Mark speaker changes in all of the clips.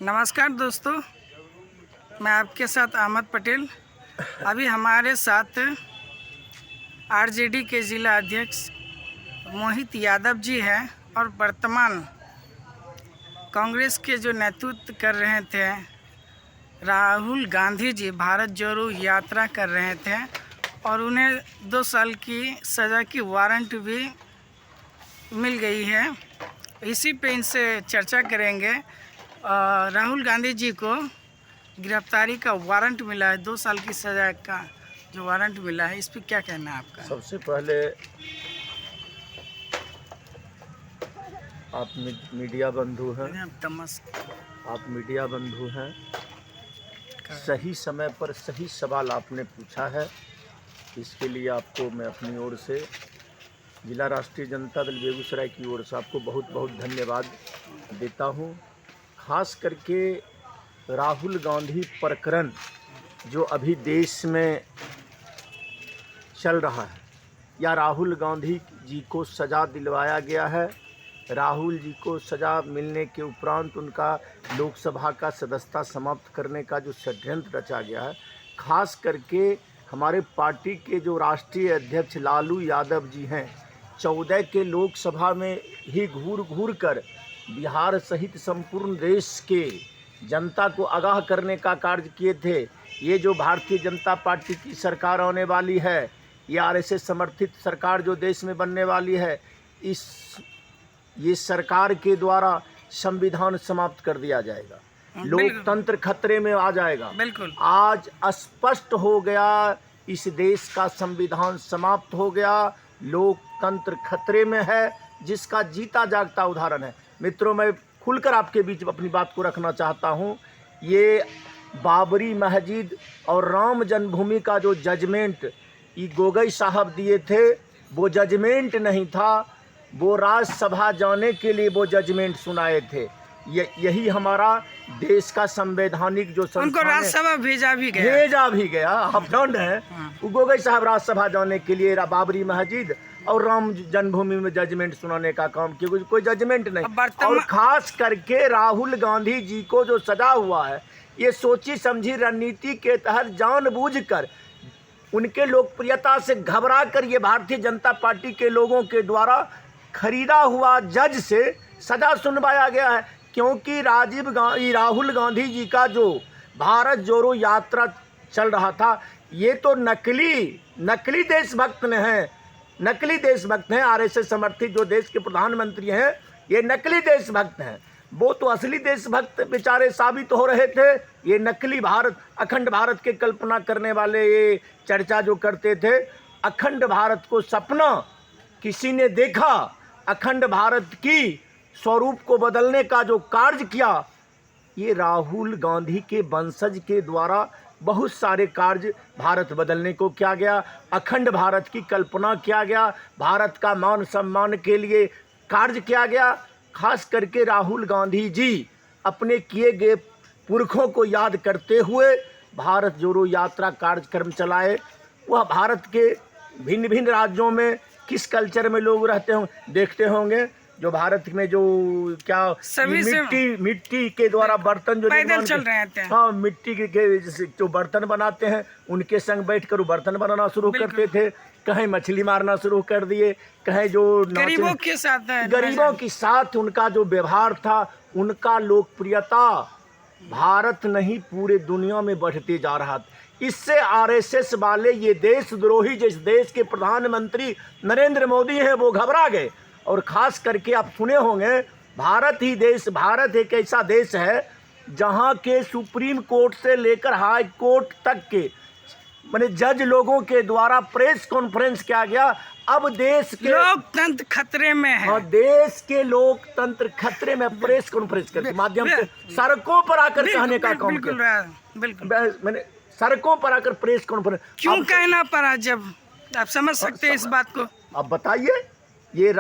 Speaker 1: नमस्कार दोस्तों, मैं आपके साथ अहमद पटेल। अभी हमारे साथ आरजेडी के जिला अध्यक्ष मोहित यादव जी हैं और वर्तमान कांग्रेस के जो नेतृत्व कर रहे थे राहुल गांधी जी भारत जोड़ो यात्रा कर रहे थे और उन्हें 2 साल की सज़ा की वारंट भी मिल गई है। इसी पे इनसे चर्चा करेंगे। राहुल गांधी जी को गिरफ्तारी का वारंट मिला है, 2 साल की सज़ा का जो वारंट मिला है, इस पर क्या कहना है आपका?
Speaker 2: सबसे पहले आप मीडिया बंधु हैं, आप मीडिया बंधु हैं। सही समय पर सही सवाल आपने पूछा है, इसके लिए आपको मैं अपनी ओर से जिला राष्ट्रीय जनता दल बेगूसराय की ओर से आपको बहुत बहुत धन्यवाद देता हूं। खास करके राहुल गांधी प्रकरण जो अभी देश में चल रहा है, या राहुल गांधी जी को सज़ा दिलवाया गया है। राहुल जी को सज़ा मिलने के उपरांत उनका लोकसभा का सदस्यता समाप्त करने का जो षड्यंत्र रचा गया है, खास करके हमारे पार्टी के जो राष्ट्रीय अध्यक्ष लालू यादव जी हैं, 14 के लोकसभा में ही घूर कर बिहार सहित संपूर्ण देश के जनता को आगाह करने का कार्य किए थे। ये जो भारतीय जनता पार्टी की सरकार आने वाली है, ये आरएसएस समर्थित सरकार जो देश में बनने वाली है, ये सरकार के द्वारा संविधान समाप्त कर दिया जाएगा, लोकतंत्र खतरे में आ जाएगा।
Speaker 1: बिल्कुल
Speaker 2: आज स्पष्ट हो गया, इस देश का संविधान समाप्त हो गया, लोकतंत्र खतरे में है, जिसका जीता जागता उदाहरण है। मित्रों, मैं खुलकर आपके बीच अपनी बात को रखना चाहता हूं। ये बाबरी मस्जिद और राम जन्मभूमि का जो जजमेंट ये गोगोई साहब दिए थे, वो जजमेंट नहीं था, वो राज्यसभा जाने के लिए वो जजमेंट सुनाए थे। यही हमारा देश का संवैधानिक जो
Speaker 1: उनको राज्यसभा भेजा भी गया।
Speaker 2: आप दंड है। गोगोई साहब राज्यसभा जाने के लिए बाबरी मस्जिद और राम जन्मभूमि में जजमेंट सुनाने का काम किया, कोई जजमेंट नहीं। और खास करके राहुल गांधी जी को जो सजा हुआ है, ये सोची समझी रणनीति के तहत जानबूझकर उनके लोकप्रियता से घबरा कर ये भारतीय जनता पार्टी के लोगों के द्वारा खरीदा हुआ जज से सजा सुनवाया गया है। क्योंकि राहुल गांधी जी का जो भारत जोड़ो यात्रा चल रहा था, ये तो नकली देशभक्त हैं। आरएसएस समर्थित जो देश के प्रधानमंत्री हैं, ये नकली देशभक्त हैं। वो तो असली देशभक्त बेचारे साबित हो रहे थे। ये नकली भारत, अखंड भारत के कल्पना करने वाले ये चर्चा जो करते थे, अखंड भारत को सपना किसी ने देखा, अखंड भारत की स्वरूप को बदलने का जो कार्य किया, ये राहुल गांधी के वंशज के द्वारा बहुत सारे कार्य भारत बदलने को किया गया, अखंड भारत की कल्पना किया गया, भारत का मान सम्मान के लिए कार्य किया गया। खास करके राहुल गांधी जी अपने किए गए पुरखों को याद करते हुए भारत जोड़ो यात्रा कार्यक्रम चलाए। वह भारत के भिन्न भिन्न राज्यों में किस कल्चर में लोग रहते होंगे, देखते होंगे। जो भारत में जो क्या मिट्टी के द्वारा बर्तन जो
Speaker 1: पैदल चल रहे थे,
Speaker 2: हाँ, मिट्टी के जो बर्तन बनाते हैं, उनके संग बैठकर वो बर्तन बनाना शुरू करते थे। कहीं मछली मारना शुरू कर दिए, कहीं जो
Speaker 1: गरीबों के
Speaker 2: साथ उनका जो व्यवहार था, उनका लोकप्रियता भारत नहीं पूरे दुनिया में बढ़ते जा रहा था। इससे आरएसएस वाले, ये देशद्रोही जिस देश के प्रधानमंत्री नरेंद्र मोदी हैं, वो घबरा गए। और ख़ास करके आप सुने होंगे, भारत एक ऐसा देश है जहां के सुप्रीम कोर्ट से लेकर हाई कोर्ट तक के माने जज लोगों के द्वारा प्रेस कॉन्फ्रेंस किया गया। अब देश के
Speaker 1: लोकतंत्र खतरे में है,
Speaker 2: और देश के लोकतंत्र खतरे में प्रेस कॉन्फ्रेंस के माध्यम से सड़कों पर आकर कहने का काम किया। मैंने सड़कों पर आकर प्रेस कॉन्फ्रेंस
Speaker 1: क्यों कहना पड़ा, जब आप समझ सकते हैं इस बात को?
Speaker 2: अब बताइए, ये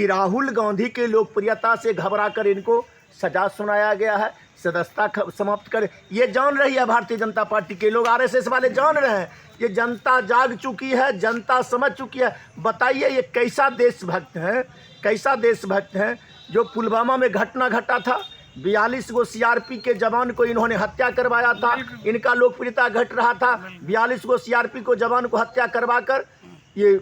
Speaker 2: राहुल गांधी के लोकप्रियता से घबराकर इनको सजा सुनाया गया है, सदस्यता समाप्त कर। ये जान रही है भारतीय जनता पार्टी के लोग, आरएसएस वाले जान रहे हैं, ये जनता जाग चुकी है, जनता समझ चुकी है। बताइए ये कैसा देशभक्त है जो पुलवामा में घटना घटा था, 42 गो सीआरपी के जवान को इन्होंने हत्या करवाया था। इनका लोकप्रियता घट रहा था। 42 गो सीआरपी को जवान को हत्या करवाकर ये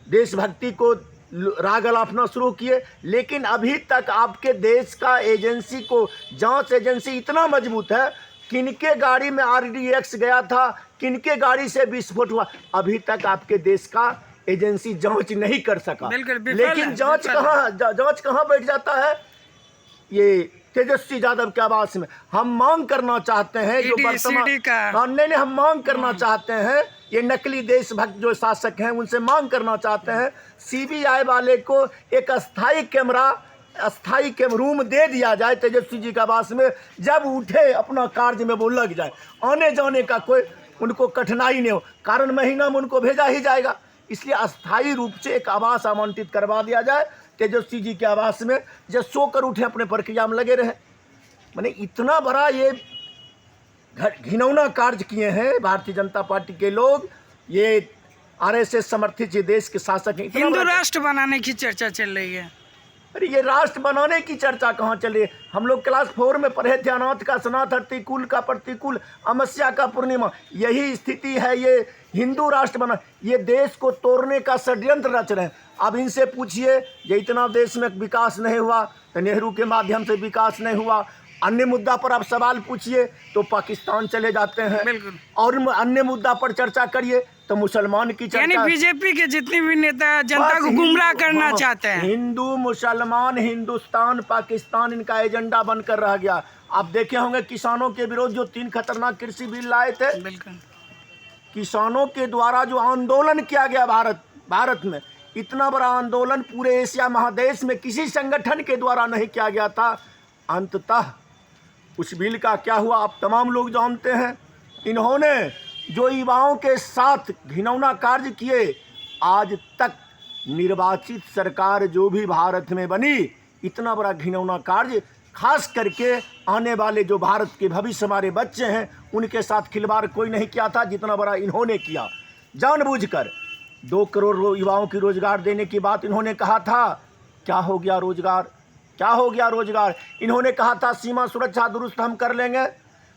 Speaker 2: देशभक्ति को राग अलापना शुरू किए। लेकिन अभी तक आपके देश का एजेंसी को, जांच एजेंसी इतना मजबूत है, किनके गाड़ी में RDX गया था, किनके गाड़ी से विस्फोट हुआ, अभी तक आपके देश का एजेंसी जांच नहीं कर सका। लेकिन जांच कहाँ बैठ जाता है, ये तेजस्वी यादव के आवास में। हम मांग करना चाहते हैं जो वर्तमान नहीं, हम मांग करना चाहते हैं, ये नकली देशभक्त जो शासक हैं उनसे मांग करना चाहते हैं, CBI वाले को एक अस्थाई रूम दे दिया जाए तेजस्वी जी के आवास में। जब उठे अपना कार्य में वो लग जाए, आने जाने का कोई उनको कठिनाई नहीं हो, कारण महीना में उनको भेजा ही जाएगा। इसलिए अस्थाई रूप से एक आवास आवंटित करवा दिया जाए तेजस्वी जी के आवास में, जब सोकर उठे अपने प्रक्रिया में लगे रहे। मैंने इतना बड़ा ये घिनौना कार्य किए हैं भारतीय जनता पार्टी के लोग। ये RSS समर्थित ये देश के शासक हैं।
Speaker 1: हिंदू राष्ट्र बनाने की चर्चा चल रही है।
Speaker 2: अरे ये राष्ट्र बनाने की चर्चा कहाँ चल रही है? हम लोग क्लास 4 में पढ़े थे, अनाथ का सनाथ, प्रतिकूल का प्रतिकूल, अमावस्या का पूर्णिमा। यही स्थिति है। ये हिंदू राष्ट्र बना, ये देश को तोड़ने का षड्यंत्र रच रहे हैं। अब इनसे पूछिए, ये इतना देश में विकास नहीं हुआ तो नेहरू के माध्यम से विकास नहीं हुआ। अन्य मुद्दा पर आप सवाल पूछिए तो पाकिस्तान चले जाते हैं, और अन्य मुद्दा पर चर्चा करिए तो मुसलमान की चर्चा।
Speaker 1: यानी बीजेपी के जितने भी नेता जनता को गुमराह करना चाहते हैं।
Speaker 2: हिंदू, मुसलमान, हिंदुस्तान, पाकिस्तान इनका एजेंडा बनकर रह गया। आप देखे होंगे किसानों के विरोध जो 3 खतरनाक कृषि बिल लाए थे, किसानों के द्वारा जो आंदोलन किया गया भारत में, इतना बड़ा आंदोलन पूरे एशिया महादेश में किसी संगठन के द्वारा नहीं किया गया था। अंततः उस बिल का क्या हुआ आप तमाम लोग जानते हैं। इन्होंने जो युवाओं के साथ घिनौना कार्य किए, आज तक निर्वाचित सरकार जो भी भारत में बनी, इतना बड़ा घिनौना कार्य, खास करके आने वाले जो भारत के भविष्य हमारे बच्चे हैं उनके साथ खिलवाड़ कोई नहीं किया था जितना बड़ा इन्होंने किया। जानबूझकर 2 करोड़ युवाओं की रोजगार देने की बात इन्होंने कहा था। क्या हो गया रोजगार? क्या हो गया रोजगार? इन्होंने कहा था सीमा सुरक्षा दुरुस्त हम कर लेंगे।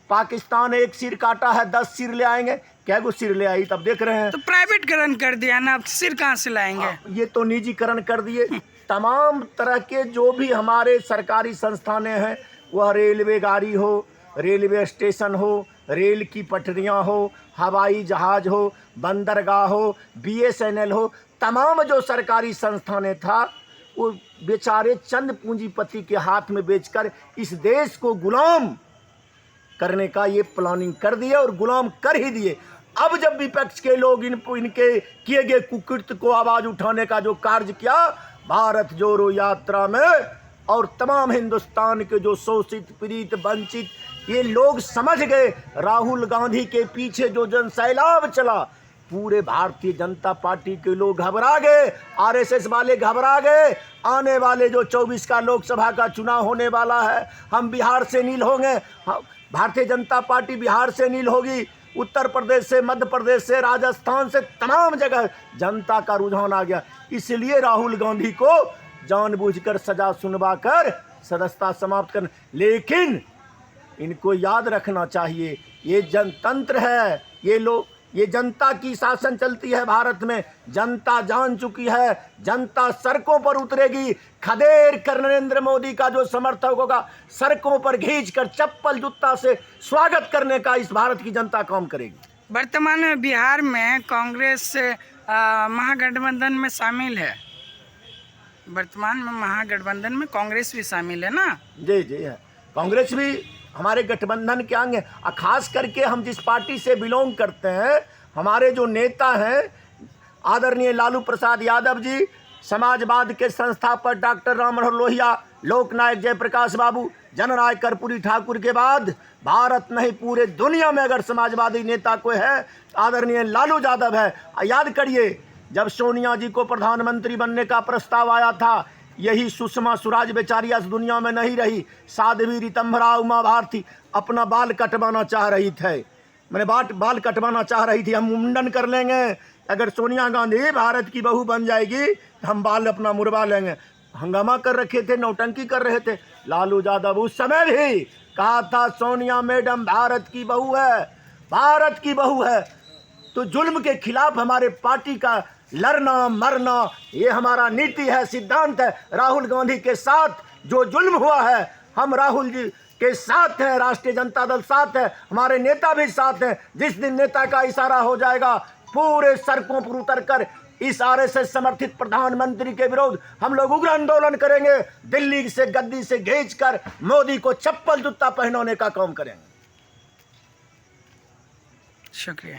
Speaker 2: पाकिस्तान 1 सिर काटा है, 10 सिर ले आएंगे। क्या गो सिर ले आई? तब देख रहे हैं
Speaker 1: तो प्राइवेटकरण कर दिया ना, अब सिर कहाँ से लाएंगे?
Speaker 2: ये तो निजीकरण कर दिए। तमाम तरह के जो भी हमारे सरकारी संस्थानें हैं, वह रेलवे गाड़ी हो, रेलवे स्टेशन हो, रेल की पटरियां हो, हवाई जहाज हो, बंदरगाह हो, BSNL हो, तमाम जो सरकारी संस्थानें था वो बेचारे चंद पूंजीपति के हाथ में बेचकर इस देश को गुलाम करने का ये प्लानिंग कर दिए और गुलाम कर ही दिए। अब जब विपक्ष के लोग इनके किए गए कुकृत्य को आवाज उठाने का जो कार्य किया भारत जोड़ो यात्रा में, और तमाम हिंदुस्तान के जो शोषित, पीड़ित, वंचित, ये लोग समझ गए राहुल गांधी के पीछे जो जनसैलाब चला, पूरे भारतीय जनता पार्टी के लोग घबरा गए, RSS वाले घबरा गए। आने वाले जो 24 का लोकसभा का चुनाव होने वाला है, हम बिहार से नील होंगे, भारतीय जनता पार्टी बिहार से नील होगी, उत्तर प्रदेश से, मध्य प्रदेश से, राजस्थान से, तमाम जगह जनता का रुझान आ गया। इसलिए राहुल गांधी को जानबूझकर सजा सुनवा कर सदस्यता समाप्त करना। लेकिन इनको याद रखना चाहिए, ये जनतंत्र है, ये जनता की शासन चलती है भारत में। जनता जान चुकी है, जनता सड़कों पर उतरेगी। खदेड़ कर नरेंद्र मोदी का जो समर्थक होगा, सड़कों पर खींच कर चप्पल जूता से स्वागत करने का इस भारत की जनता काम करेगी।
Speaker 1: वर्तमान में बिहार में कांग्रेस महागठबंधन में शामिल है। वर्तमान में महागठबंधन में कांग्रेस भी शामिल है ना?
Speaker 2: जी जी है, कांग्रेस भी हमारे गठबंधन के अंग है। और खास करके हम जिस पार्टी से बिलोंग करते हैं, हमारे जो नेता हैं आदरणीय लालू प्रसाद यादव जी, समाजवाद के संस्थापक डॉक्टर राम मनोहर लोहिया, लोकनायक जयप्रकाश बाबू, जननायक कर्पूरी ठाकुर के बाद भारत नहीं पूरे दुनिया में अगर समाजवादी नेता कोई है आदरणीय लालू यादव है। याद करिए, जब सोनिया जी को प्रधानमंत्री बनने का प्रस्ताव आया था, यही सुषमा स्वराज बेचारी इस दुनिया में नहीं रही, साध्वी ऋतंभरा उमा भारती अपना बाल कटवाना चाह रही थे, बाल कटवाना चाह रही थी। हम मुंडन कर लेंगे, अगर सोनिया गांधी भारत की बहू बन जाएगी तो हम बाल अपना मुड़वा लेंगे। हंगामा कर रखे थे, नौटंकी कर रहे थे। लालू यादव उस समय भी कहा था सोनिया मैडम भारत की बहू है, भारत की बहू है। तो जुल्म के खिलाफ हमारे पार्टी का लड़ना मरना ये हमारा नीति है, सिद्धांत है। राहुल गांधी के साथ जो जुल्म हुआ है, हम राहुल जी के साथ हैं, राष्ट्रीय जनता दल साथ है, हमारे नेता भी साथ हैं। जिस दिन नेता का इशारा हो जाएगा, पूरे सड़कों पर उतरकर इस आरएसएस समर्थित प्रधानमंत्री के विरोध हम लोग उग्र आंदोलन करेंगे। दिल्ली से गद्दी से खींचकर मोदी को चप्पल जूता पहनाने का काम करेंगे।
Speaker 1: शुक्रिया।